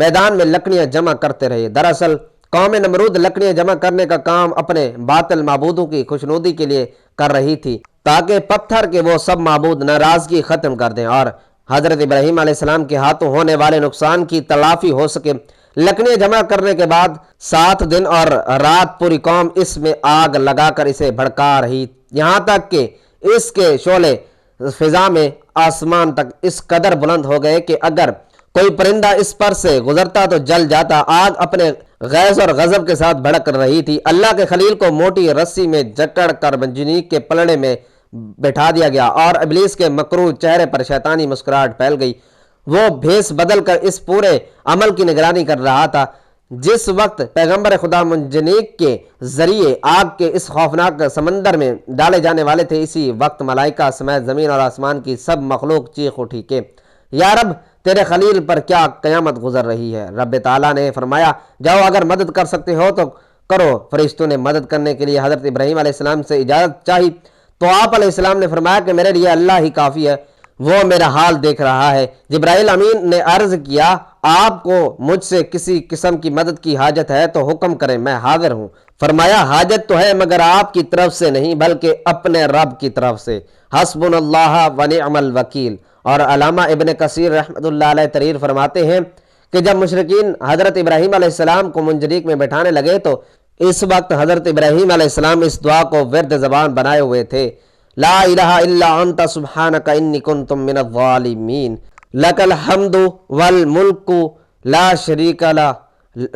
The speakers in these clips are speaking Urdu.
میدان میں لکڑیاں جمع کرتے رہے۔ دراصل قوم نمرود لکڑیاں جمع کرنے کا کام اپنے باطل معبودوں کی خوشنودی کے لیے کر رہی تھی تاکہ پتھر کے وہ سب معبود ناراضگی ختم کر دیں اور حضرت ابراہیم علیہ السلام کے ہاتھوں ہونے والے نقصان کی تلافی ہو سکے۔ لکڑیاں جمع کرنے کے بعد 7 دن اور رات پوری قوم اس میں آگ لگا کر اسے بھڑکا رہی، یہاں تک کہ اس کے شعلے فضا میں آسمان تک اس قدر بلند ہو گئے کہ اگر کوئی پرندہ اس پر سے گزرتا تو جل جاتا۔ آگ اپنے غیظ اور غضب کے ساتھ بھڑک رہی تھی۔ اللہ کے خلیل کو موٹی رسی میں جکڑ کر منجنیق کے پلڑے میں بٹھا دیا گیا اور ابلیس کے مکروہ چہرے پر شیطانی مسکراہٹ پھیل گئی۔ وہ بھیس بدل کر اس پورے عمل کی نگرانی کر رہا تھا۔ جس وقت پیغمبر خدا منجنیق کے ذریعے آگ کے اس خوفناک سمندر میں ڈالے جانے والے تھے، اسی وقت ملائکہ سمیت زمین اور آسمان کی سب مخلوق چیخ اٹھی کہ یا رب، تیرے خلیل پر کیا قیامت گزر رہی ہے۔ رب تعالیٰ نے فرمایا، جاؤ اگر مدد کر سکتے ہو تو کرو۔ فرشتوں نے مدد کرنے کے لیے حضرت ابراہیم علیہ السلام سے اجازت چاہی تو آپ علیہ السلام نے فرمایا کہ میرے لیے اللہ ہی کافی ہے، وہ میرا حال دیکھ رہا ہے۔ جبرائیل امین نے عرض کیا، آپ کو مجھ سے کسی قسم کی مدد کی حاجت ہے تو حکم کریں، میں حاضر ہوں۔ فرمایا، حاجت تو ہے مگر آپ کی طرف سے نہیں بلکہ اپنے رب کی طرف سے۔ حسبنا اللہ و نعم الوکیل۔ اور علامہ ابن کثیر رحمۃ اللہ علیہ تحریر فرماتے ہیں کہ جب مشرکین حضرت ابراہیم علیہ السلام کو منجنیق میں بٹھانے لگے تو اس وقت حضرت ابراہیم علیہ السلام اس دعا کو ورد زبان بنائے ہوئے تھے، لا الہ الا انت سبحانک انی کنت من الظالمین لک الحمد والملک لا شریک لہ۔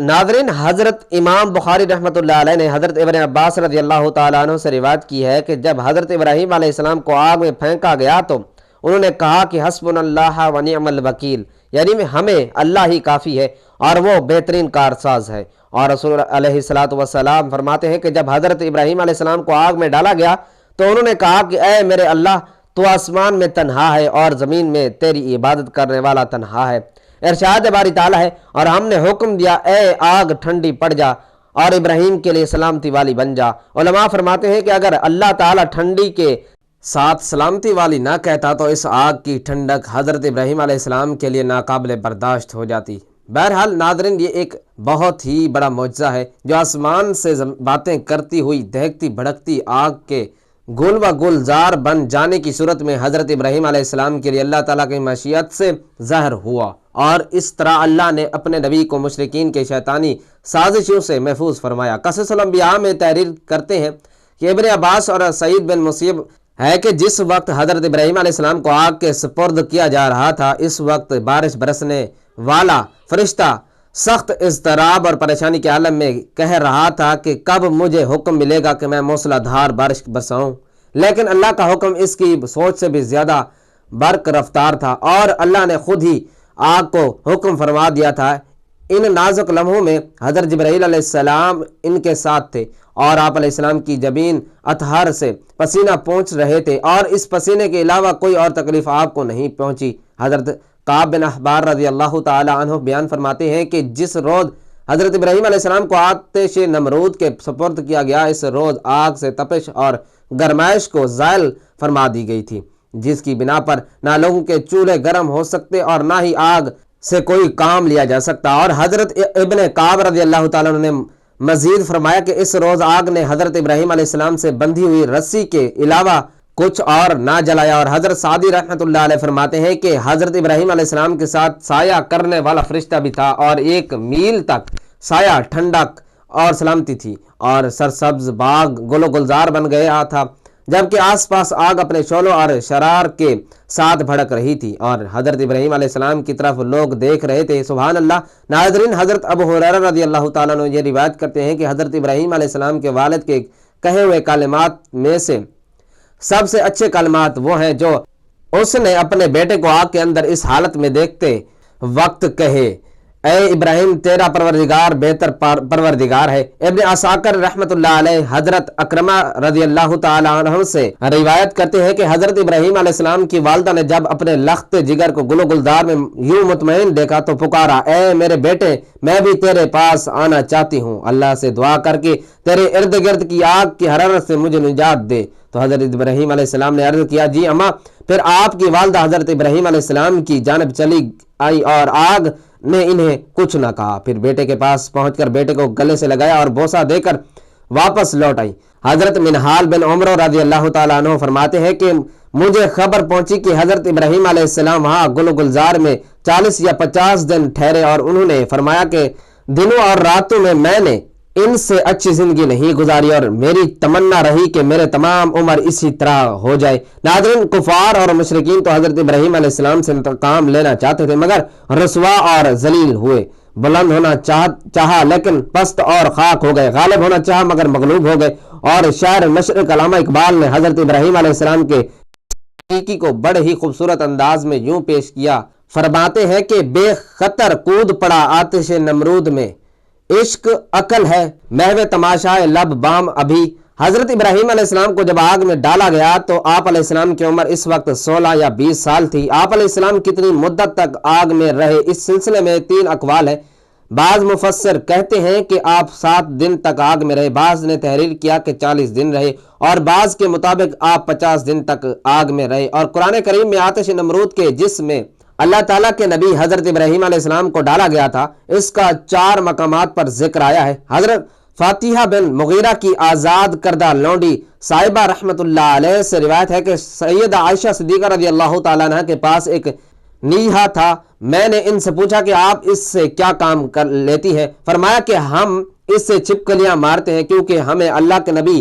ناظرین، حضرت امام بخاری رحمۃ اللہ علیہ نے حضرت ابن عباس رضی اللہ تعالیٰ عنہ سے روایت کی ہے کہ جب حضرت ابراہیم علیہ السلام کو آگ میں پھینکا گیا تو انہوں نے کہا کہ حسبنا اللہ و نعم الوکیل، یعنی ہمیں اللہ ہی کافی ہے اور وہ بہترین کارساز ہے۔ اور رسول علیہ السلام فرماتے ہیں کہ جب حضرت ابراہیم علیہ السلام کو آگ میں ڈالا گیا تو انہوں نے کہا کہ اے میرے اللہ، تو آسمان میں تنہا ہے اور زمین میں تیری عبادت کرنے والا تنہا ہے۔ ارشاد باری تعالیٰ ہے، اور ہم نے حکم دیا اے آگ ٹھنڈی پڑ جا اور ابراہیم کے لیے سلامتی والی بن جا۔ علماء فرماتے ہیں کہ اگر اللہ تعالیٰ ٹھنڈی کے ساتھ سلامتی والی نہ کہتا تو اس آگ کی ٹھنڈک حضرت ابراہیم علیہ السلام کے لیے ناقابل برداشت ہو جاتی۔ بہرحال ناظرین، یہ ایک بہت ہی بڑا معجزہ ہے جو آسمان سے باتیں کرتی ہوئی دہکتی بھڑکتی آگ کے گل و گلزار بن جانے کی صورت میں حضرت ابراہیم علیہ السلام کے لیے اللہ تعالیٰ کی مشیت سے ظاہر ہوا، اور اس طرح اللہ نے اپنے نبی کو مشرکین کے شیطانی سازشوں سے محفوظ فرمایا۔ قصص الانبیاء میں تحریر کرتے ہیں کہ ابن عباس اور سعید بن مسیب ہے کہ جس وقت حضرت ابراہیم علیہ السلام کو آگ کے سپرد کیا جا رہا تھا، اس وقت بارش برسنے والا فرشتہ سخت اضطراب اور پریشانی کے عالم میں کہہ رہا تھا کہ کب مجھے حکم ملے گا کہ میں موسلا دھار بارش برساؤں، لیکن اللہ کا حکم اس کی سوچ سے بھی زیادہ برق رفتار تھا اور اللہ نے خود ہی آگ کو حکم فرما دیا تھا۔ ان نازک لمحوں میں حضرت جبرائیل علیہ السلام ان کے ساتھ تھے اور آپ علیہ السلام کی جبین اطہار سے پسینہ پہنچ رہے تھے، اور اس پسینے کے علاوہ کوئی اور تکلیف آپ کو نہیں پہنچی۔ حضرت کعب بن احبار رضی اللہ تعالی عنہ بیان فرماتے ہیں کہ جس روز حضرت ابراہیم علیہ السلام کو آتش نمرود کے سپرد کیا گیا، اس روز آگ سے تپش اور گرمائش کو زائل فرما دی گئی تھی، جس کی بنا پر نہ لوگوں کے چولہے گرم ہو سکتے اور نہ ہی آگ سے کوئی کام لیا جا سکتا۔ اور حضرت ابن کعب رضی اللہ تعالیٰ عنہ نے مزید فرمایا کہ اس روز آگ نے حضرت ابراہیم علیہ السلام سے بندھی ہوئی رسی کے علاوہ کچھ اور نہ جلایا۔ اور حضرت سعدی رحمۃ اللہ علیہ فرماتے ہیں کہ حضرت ابراہیم علیہ السلام کے ساتھ سایہ کرنے والا فرشتہ بھی تھا، اور 1 میل تک سایہ، ٹھنڈک اور سلامتی تھی، اور سرسبز باغ گل و گلزار بن گیا تھا، جبکہ آس پاس آگ اپنے شعلوں اور شرار کے ساتھ بھڑک رہی تھی اور حضرت ابراہیم علیہ السلام کی طرف لوگ دیکھ رہے تھے۔ سبحان اللہ۔ ناظرین، حضرت ابو ہریرہ رضی اللہ تعالیٰ عنہ یہ روایت کرتے ہیں کہ حضرت ابراہیم علیہ السلام کے والد کے کہے ہوئے کلمات میں سے سب سے اچھے کلمات وہ ہیں جو اس نے اپنے بیٹے کو آگ کے اندر اس حالت میں دیکھتے وقت کہے، اے ابراہیم، تیرا پروردگار بہتر پروردگار ہے۔ ابن عساکر رحمۃ اللہ علیہ حضرت اکرمہ رضی اللہ تعالی عنہ سے روایت کرتے ہیں کہ حضرت ابراہیم علیہ السلام کی والدہ نے جب اپنے لخت جگر کو گل و گلزار میں یوں مطمئن دیکھا تو پکارا، اے میرے بیٹے، میں بھی تیرے پاس آنا چاہتی ہوں، اللہ سے دعا کر کے تیرے ارد گرد کی آگ کی حرارت سے مجھے نجات دے۔ تو حضرت ابراہیم علیہ السلام نے عرض کیا، جی اماں۔ پھر آپ کی والدہ حضرت ابراہیم علیہ السلام کی جانب چلی آئی اور آگ نے انہیں کچھ نہ کہا۔ پھر بیٹے کے پاس پہنچ کر بیٹے کو گلے سے لگایا اور بوسہ دے کر واپس لوٹ آئی۔ حضرت منہال بن عمر رضی اللہ تعالیٰ عنہ فرماتے ہیں کہ مجھے خبر پہنچی کہ حضرت ابراہیم علیہ السلام وہاں گل و گلزار میں 40 یا 50 دن ٹھہرے، اور انہوں نے فرمایا کہ دنوں اور راتوں میں نے ان سے اچھی زندگی نہیں گزاری اور میری تمنا رہی کہ میرے تمام عمر اسی طرح ہو جائے۔ ناظرین، کفار اور مشرکین تو حضرت ابراہیم علیہ السلام سے انتقام لینا چاہتے تھے، مگر رسوا اور ذلیل ہوئے۔ بلند ہونا چاہا لیکن پست اور خاک ہو گئے، غالب ہونا چاہا مگر مغلوب ہو گئے۔ اور شاعر مشرق علامہ اقبال نے حضرت ابراہیم علیہ السلام کے حقیقی کو بڑے ہی خوبصورت انداز میں یوں پیش کیا، فرماتے ہیں کہ بے خطر کود پڑا آتش نمرود میں، عشق عقل ہے محو تماشائے لب بام ابھی۔ حضرت ابراہیم علیہ السلام کو جب آگ میں ڈالا گیا تو آپ علیہ السلام کی عمر اس وقت 16 یا 20 سال تھی۔ آپ علیہ السلام کتنی مدت تک آگ میں رہے، اس سلسلے میں 3 اقوال ہیں۔ بعض مفسر کہتے ہیں کہ آپ 7 دن تک آگ میں رہے، بعض نے تحریر کیا کہ 40 دن رہے، اور بعض کے مطابق آپ 50 دن تک آگ میں رہے۔ اور قرآن کریم میں آتش نمرود کے جس میں اللہ تعالیٰ کے نبی حضرت ابراہیم علیہ السلام کو ڈالا گیا تھا، اس کا 4 مقامات پر ذکر آیا ہے۔ حضرت فاتحہ بن مغیرہ کی آزاد کردہ لونڈی صاحبہ رحمت اللہ علیہ سے روایت ہے کہ سیدہ عائشہ صدیقہ رضی اللہ تعالیٰ عنہ کے پاس ایک نیہا تھا۔ میں نے ان سے پوچھا کہ آپ اس سے کیا کام کر لیتی ہیں؟ فرمایا کہ ہم اس سے چھپکلیاں مارتے ہیں، کیونکہ ہمیں اللہ کے نبی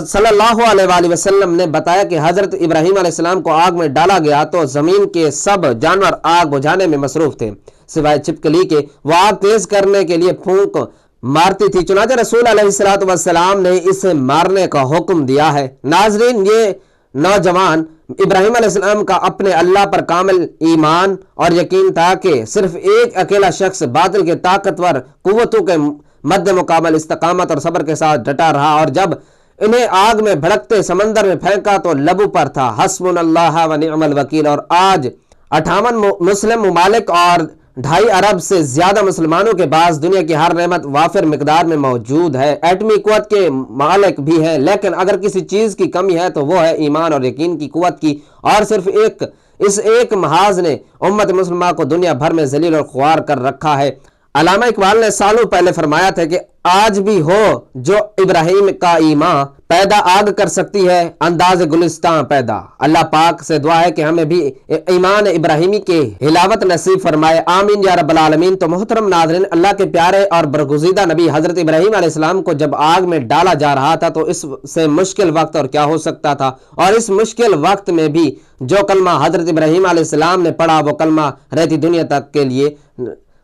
صلی اللہ علیہ وآلہ وسلم نے بتایا کہ حضرت ابراہیم علیہ السلام کو آگ میں ڈالا گیا تو زمین کے سب جانور آگ بجھانے میں مصروف تھے سوائے چھپکلی کے، وہ آگ تیز کرنے کے لیے پھونک مارتی تھی، چنانچہ رسول علیہ السلام نے اسے مارنے کا حکم دیا ہے۔ ناظرین، یہ نوجوان ابراہیم علیہ السلام کا اپنے اللہ پر کامل ایمان اور یقین تھا کہ صرف ایک اکیلا شخص باطل کے طاقتور قوتوں کے مد مقابل استقامت اور صبر کے ساتھ ڈٹا رہا، اور جب انہیں آگ میں بھڑکتے سمندر میں پھینکا تو لبوں پر تھا حسبنا اللہ و نعم الوکیل۔ اور آج 58 مسلم ممالک اور 2.5 ارب سے زیادہ مسلمانوں کے پاس دنیا کی ہر نعمت وافر مقدار میں موجود ہے، ایٹمی قوت کے مالک بھی ہیں، لیکن اگر کسی چیز کی کمی ہے تو وہ ہے ایمان اور یقین کی قوت کی، اور صرف اس ایک محاذ نے امت مسلمہ کو دنیا بھر میں ذلیل اور خوار کر رکھا ہے۔ علامہ اقبال نے سالوں پہلے فرمایا تھا کہ آج بھی ہو جو ابراہیم کا ایمان پیدا آگ کر سکتی ہے انداز گلستان پیدا۔ اللہ پاک سے دعا ہے کہ ہمیں بھی ایمان ابراہیمی کے حلاوت نصیب فرمائے، آمین یا رب العالمین۔ تو محترم ناظرین، اللہ کے پیارے اور برگزیدہ نبی حضرت ابراہیم علیہ السلام کو جب آگ میں ڈالا جا رہا تھا تو اس سے مشکل وقت اور کیا ہو سکتا تھا، اور اس مشکل وقت میں بھی جو کلمہ حضرت ابراہیم علیہ السلام نے پڑھا وہ کلمہ رہتی دنیا تک کے لیے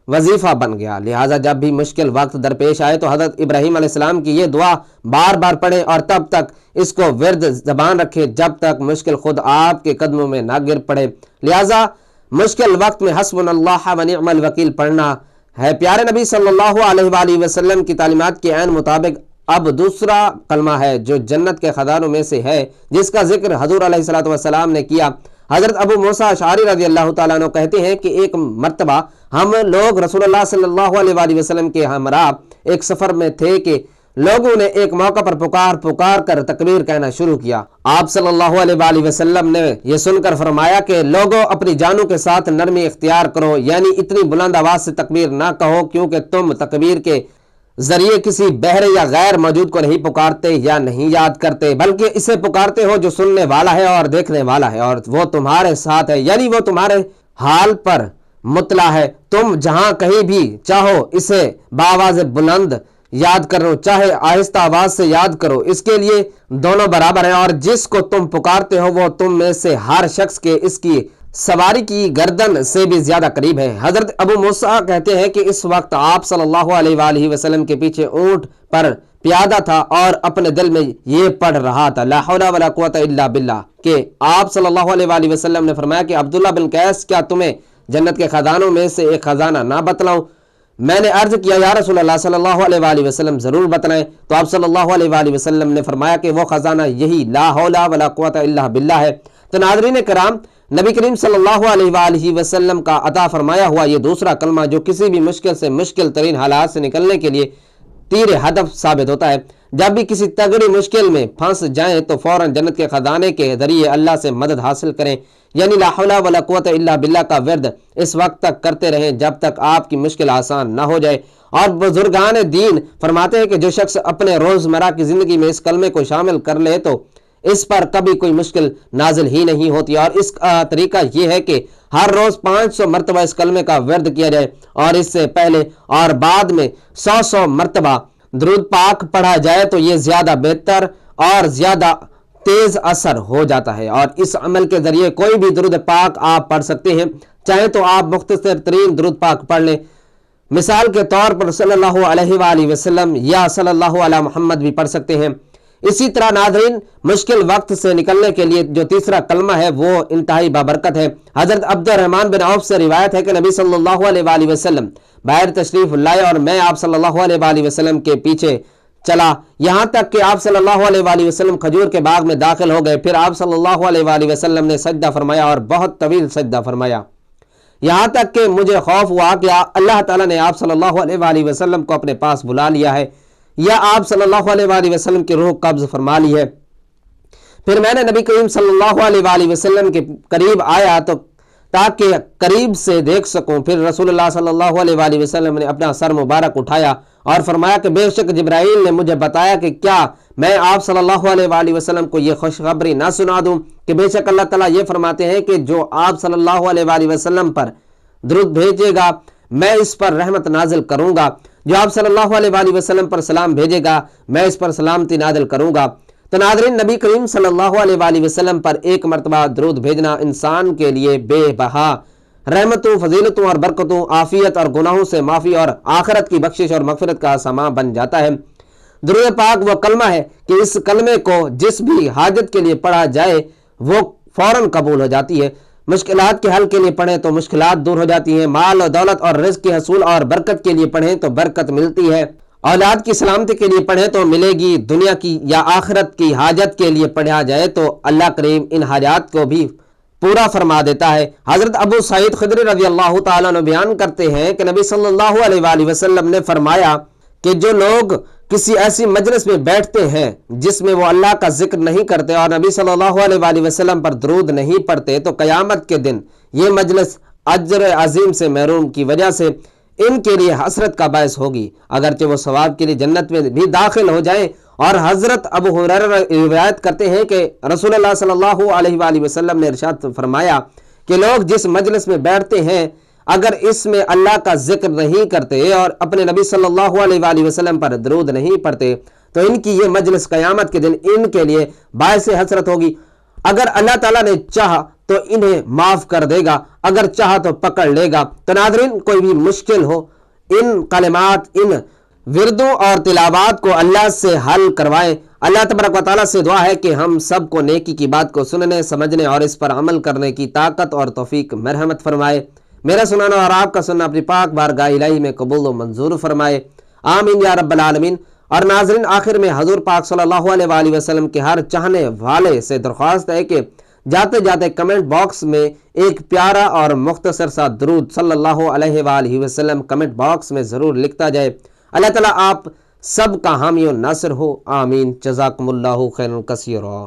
وظیفہ بن گیا۔ لہٰذا جب بھی مشکل وقت درپیش آئے تو حضرت ابراہیم علیہ السلام کی یہ دعا بار بار پڑھیں اور تب تک اس کو ورد زبان رکھیں جب تک مشکل خود آپ کے قدموں میں نہ گر پڑے۔ لہٰذا مشکل وقت میں حسبنا اللہ و نعم الوکیل پڑھنا ہے۔ پیارے نبی صلی اللہ علیہ وآلہ وسلم کی تعلیمات کے عین مطابق اب دوسرا کلمہ ہے جو جنت کے خزانوں میں سے ہے، جس کا ذکر حضور علیہ السلام نے کیا۔ حضرت ابو موسیٰ اشعری رضی اللہ تعالیٰ عنہ کہتے ہیں کہ ایک مرتبہ ہم لوگ رسول اللہ صلی اللہ علیہ وآلہ وسلم کے ہمراہ ایک سفر میں تھے کہ لوگوں نے ایک موقع پر پکار کر تکبیر کہنا شروع کیا۔ آپ صلی اللہ علیہ وآلہ وسلم نے یہ سن کر فرمایا کہ لوگوں اپنی جانوں کے ساتھ نرمی اختیار کرو، یعنی اتنی بلند آواز سے تکبیر نہ کہو، کیونکہ تم تکبیر کے ذریعے کسی بہرے یا غیر موجود کو نہیں پکارتے یا نہیں یاد کرتے، بلکہ اسے پکارتے ہو جو سننے والا ہے اور دیکھنے والا ہے، اور وہ تمہارے ساتھ ہے، یعنی وہ تمہارے حال پر مطلع ہے۔ تم جہاں کہیں بھی چاہو اسے بآواز بلند یاد کرو، چاہے آہستہ آواز سے یاد کرو، اس کے لیے دونوں برابر ہیں، اور جس کو تم پکارتے ہو وہ تم میں سے ہر شخص کے اس کی سواری کی گردن سے بھی زیادہ قریب ہے۔ حضرت ابو موسیٰ کہتے ہیں کہ اس وقت آپ صلی اللہ علیہ وآلہ وسلم کے پیچھے اونٹ پر پیادہ تھا اور اپنے دل میں یہ پڑھ رہا تھا لا حول ولا قوت الا باللہ، کہ آپ صلی اللہ علیہ وآلہ وسلم نے فرمایا کہ عبداللہ بن قیس، کیا تمہیں جنت کے خزانوں میں سے ایک خزانہ نہ بتلاؤں؟ میں نے عرض کیا یا رسول اللہ صلی اللہ علیہ وآلہ وسلم ضرور بتلائیں۔ تو آپ صلی اللہ علیہ وآلہ وسلم نے فرمایا کہ وہ خزانہ یہی لا حول ولا قوت الا باللہ ہے۔ تو ناظرین کرام، نبی کریم صلی اللہ علیہ وآلہ وسلم کا عطا فرمایا ہوا یہ دوسرا کلمہ جو کسی بھی مشکل سے مشکل ترین حالات سے نکلنے کے لیے تیر ہدف ثابت ہوتا ہے۔ جب بھی کسی تگڑی مشکل میں پھنس جائیں تو فوراً جنت کے خزانے کے ذریعے اللہ سے مدد حاصل کریں، یعنی لا حول ولا قوت الا باللہ کا ورد اس وقت تک کرتے رہیں جب تک آپ کی مشکل آسان نہ ہو جائے۔ اور بزرگان دین فرماتے ہیں کہ جو شخص اپنے روزمرہ کی زندگی میں اس کلمے کو شامل کر لے تو اس پر کبھی کوئی مشکل نازل ہی نہیں ہوتی۔ اور اس کا طریقہ یہ ہے کہ ہر روز 500 مرتبہ اس کلمے کا ورد کیا جائے، اور اس سے پہلے اور بعد میں 100 مرتبہ درود پاک پڑھا جائے تو یہ زیادہ بہتر اور زیادہ تیز اثر ہو جاتا ہے۔ اور اس عمل کے ذریعے کوئی بھی درود پاک آپ پڑھ سکتے ہیں، چاہے تو آپ مختصر ترین درود پاک پڑھ لیں، مثال کے طور پر صلی اللہ علیہ وآلہ وسلم یا صلی اللہ علی محمد بھی پڑھ سکتے ہیں۔ اسی طرح ناظرین، مشکل وقت سے نکلنے کے لیے جو تیسرا کلمہ ہے وہ انتہائی بابرکت ہے۔ حضرت عبد الرحمن بن عوف سے روایت ہے کہ نبی صلی اللہ علیہ وآلہ وسلم باہر تشریف لائے اور میں آپ صلی اللہ علیہ وآلہ وسلم کے پیچھے چلا، یہاں تک کہ آپ صلی اللہ علیہ وآلہ وسلم کھجور کے باغ میں داخل ہو گئے۔ پھر آپ صلی اللہ علیہ وآلہ وسلم نے سجدہ فرمایا اور بہت طویل سجدہ فرمایا، یہاں تک کہ مجھے خوف ہوا کہ اللہ تعالیٰ نے آپ صلی اللہ علیہ وآلہ وسلم کو اپنے پاس بلا لیا ہے یا آپ صلی اللہ علیہ وآلہ وسلم کی روح قبض فرما لی ہے۔ پھر میں نے نبی کریم صلی اللہ علیہ وآلہ وسلم کے قریب آیا تو تاکہ قریب سے دیکھ سکوں۔ پھر رسول اللہ صلی اللہ علیہ وآلہ وسلم نے اپنا سر مبارک اٹھایا اور فرمایا کہ بے شک جبرائیل نے مجھے بتایا کہ کیا میں آپ صلی اللہ علیہ وآلہ وسلم کو یہ خوشخبری نہ سنا دوں کہ بے شک اللہ تعالیٰ یہ فرماتے ہیں کہ جو آپ صلی اللہ علیہ وآلہ وسلم پر درود بھیجے گا میں اس پر رحمت نازل کروں گا، جو آپ صلی اللہ علیہ وآلہ وسلم پر سلام بھیجے گا میں اس پر سلامتی نازل کروں گا۔ تو ناظرین، نبی کریم صلی اللہ علیہ وآلہ وسلم پر ایک مرتبہ درود بھیجنا انسان کے لیے بے بہا رحمتوں، فضیلتوں اور برکتوں، عافیت اور گناہوں سے معافی اور آخرت کی بخشش اور مغفرت کا سامان بن جاتا ہے۔ درود پاک وہ کلمہ ہے کہ اس کلمے کو جس بھی حاجت کے لیے پڑھا جائے وہ فوراً قبول ہو جاتی ہے۔ مشکلات کے حل کے لیے پڑھیں تو مشکلات دور ہو جاتی ہیں، مال و دولت اور رزق کے حصول اور برکت کے لیے پڑھیں تو برکت ملتی ہے، اولاد کی سلامتی کے لیے پڑھیں تو ملے گی، دنیا کی یا آخرت کی حاجت کے لیے پڑھا جائے تو اللہ کریم ان حاجات کو بھی پورا فرما دیتا ہے۔ حضرت ابو سعید خدری رضی اللہ تعالیٰ عنہ بیان کرتے ہیں کہ نبی صلی اللہ علیہ وآلہ وسلم نے فرمایا کہ جو لوگ کسی ایسی مجلس میں بیٹھتے ہیں جس میں وہ اللہ کا ذکر نہیں کرتے اور نبی صلی اللہ علیہ وآلہ وسلم پر درود نہیں پڑھتے تو قیامت کے دن یہ مجلس اجر عظیم سے محروم کی وجہ سے ان کے لیے حسرت کا باعث ہوگی، اگرچہ وہ ثواب کے لیے جنت میں بھی داخل ہو جائیں۔ اور حضرت ابو ہریرہ روایت کرتے ہیں کہ رسول اللہ صلی اللہ علیہ وآلہ وسلم نے ارشاد فرمایا کہ لوگ جس مجلس میں بیٹھتے ہیں اگر اس میں اللہ کا ذکر نہیں کرتے اور اپنے نبی صلی اللہ علیہ وآلہ وسلم پر درود نہیں پڑھتے تو ان کی یہ مجلس قیامت کے دن ان کے لیے باعث حسرت ہوگی۔ اگر اللہ تعالیٰ نے چاہا تو انہیں معاف کر دے گا، اگر چاہا تو پکڑ لے گا۔ تو ناظرین، کوئی بھی مشکل ہو ان کلمات، ان وردوں اور تلاوات کو اللہ سے حل کروائیں۔ اللہ تبارک و تعالیٰ سے دعا ہے کہ ہم سب کو نیکی کی بات کو سننے، سمجھنے اور اس پر عمل کرنے کی طاقت اور توفیق مرحمت فرمائے۔ میرا سنانا اور آپ کا سننا اپنی پاک بارگاہ الہی میں قبول و منظور فرمائے، آمین یا رب العالمین۔ اور ناظرین، آخر میں حضور پاک صلی اللہ علیہ وآلہ وسلم کے ہر چاہنے والے سے درخواست ہے کہ جاتے جاتے کمنٹ باکس میں ایک پیارا اور مختصر سا درود صلی اللہ علیہ وآلہ وسلم کمنٹ باکس میں ضرور لکھتا جائے۔ اللہ تعالیٰ آپ سب کا حامی و ناصر ہو، آمین۔ جزاکم اللہ خیرا کثیرا۔